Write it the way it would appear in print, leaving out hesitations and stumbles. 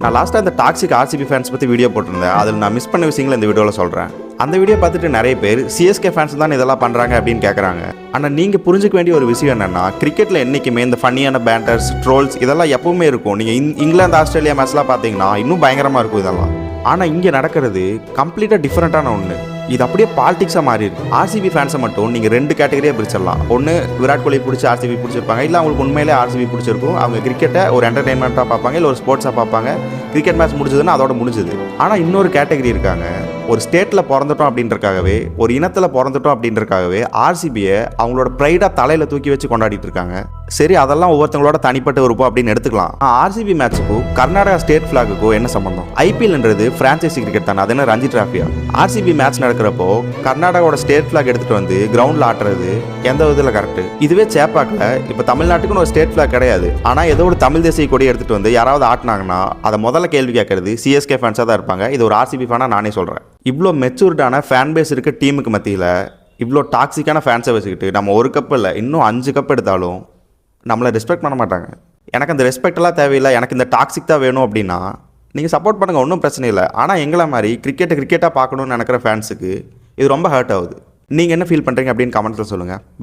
நான் லாஸ்ட்டாக இந்த டாக்ஸிக் ஆர்சிபி ஃபேன்ஸ் பற்றி வீடியோ போட்டிருந்தேன். அதில் நான் மிஸ் பண்ண விஷயங்களை இந்த வீடியோவில் சொல்கிறேன். அந்த வீடியோ பார்த்துட்டு நிறைய பேர் சிஎஸ்கே ஃபேன்ஸ் தான் இதெல்லாம் பண்ணுறாங்க அப்படின்னு கேட்குறாங்க. ஆனால் நீங்கள் புரிஞ்சுக்க வேண்டிய ஒரு விஷயம் என்னென்னா, கிரிக்கெட்டில் என்றைக்குமே இந்த ஃபன்னியான பேண்டர்ஸ், ட்ரோல்ஸ் இதெல்லாம் எப்பவுமே இருக்கும். நீங்கள் இங்கிலாந்து ஆஸ்திரேலியா மேட்ச்லாம் பார்த்தீங்கன்னா இன்னும் பயங்கரமாக இருக்கும் இதெல்லாம். ஆனால் இங்கே நடக்கிறது கம்ப்ளீட்டாக டிஃப்ரெண்ட்டான ஒன்று. இது அப்படியே பாலிடிக்ஸாக மாறி இருக்கு. ஆர்சிபி ஃபேன்ஸை மட்டும் நீங்கள் 2 கேட்டகரியாக பிரிச்சிடலாம். ஒன்று விராட் கோலி பிடிச்சி ஆர்சிபி பிடிச்சிருப்பாங்க, இல்லை அவங்களுக்கு உண்மையிலே ஆர்சிபி பிடிச்சிருக்கும். அவங்க கிரிக்கெட்டை ஒரு என்டர்டெயின்மெண்ட்டாக பார்ப்பாங்க, இல்லை ஒரு ஸ்போர்ட்ஸாக பார்ப்பாங்க. கிரிக்கெட் மேட்ச் முடிஞ்சதுன்னா அதோட முடிஞ்சுது. ஆனால் இன்னொரு கேட்டகரி இருக்காங்க. ஒரு ஸ்டேட்டில் பிறந்துட்டோம் அப்படின்றக்காகவே, ஒரு இனத்தில் பிறந்துட்டோம் அப்படின்றக்காகவே ஆர்சிபியை அவங்களோட ப்ரைடாக தலையில் தூக்கி வச்சு கொண்டாடிட்டு இருக்காங்க. சரி, அதெல்லாம் ஒவ்வொருத்தங்களோட தனிப்பட்ட விருப்பம் அப்படின்னு எடுத்துக்கலாம். ஆர்சிபி மேட்சுக்கும் கர்நாடகா ஸ்டேட் ஃபிளாகுக்கும் என்ன சம்பந்தம்? ஐபிஎல்ன்றது பிரான்சைசி கிரிக்கெட் தானே, அது என்ன ரஞ்சி டிராஃபியா? ஆர்சிபி மேட்ச் நடக்கிறப்போ கர்நாடகாவோட ஸ்டேட் ஃபிளாக் எடுத்துட்டு வந்து கிரவுண்டில் ஆட்டுறது எந்த விதத்தில் கரெக்ட்? இதுவே சேப்பாக்கில் இப்போ தமிழ்நாட்டுக்குன்னு ஒரு ஸ்டேட் ஃபிளாக் கிடையாது. ஆனால் ஏதோ ஒரு தமிழ் தேசிய கொடி எடுத்துட்டு வந்து யாராவது ஆட்டினாங்கன்னா அதை முதல்ல கேள்வி கேட்கறது சிஎஸ்கே ஃபேன்ஸாக தான் இருப்பாங்க. இது ஒரு ஆர்சிபி ஃபேனாக நானே சொல்கிறேன். இவ்வளோ மெச்சூர்டான ஃபேன் பேஸ் இருக்க டீமுக்கு மத்தியில் இவ்வளோ டாக்ஸிக்கான ஃபேன்ஸை வச்சுக்கிட்டு நம்ம ஒரு கப் இல்லை இன்னும் 5 கப் எடுத்தாலும் நம்மளை ரெஸ்பெக்ட் பண்ண மாட்டாங்க. எனக்கு அந்த ரெஸ்பெக்டெல்லாம் தேவையில்லை, எனக்கு இந்த டாக்ஸிக் தான் வேணும் அப்படின்னா நீங்கள் சப்போர்ட் பண்ணுங்கள், ஒன்றும் பிரச்சனை இல்லை. ஆனால் எங்களை மாதிரி கிரிக்கெட்டாக பார்க்கணுன்னு நினைக்கிற ஃபேன்ஸுக்கு இது ரொம்ப ஹர்ட் ஆகுது. நீங்கள் என்ன ஃபீல் பண்ணுறீங்க அப்படின்னு கமெண்ட்ஸில் சொல்லுங்கள். பாய்.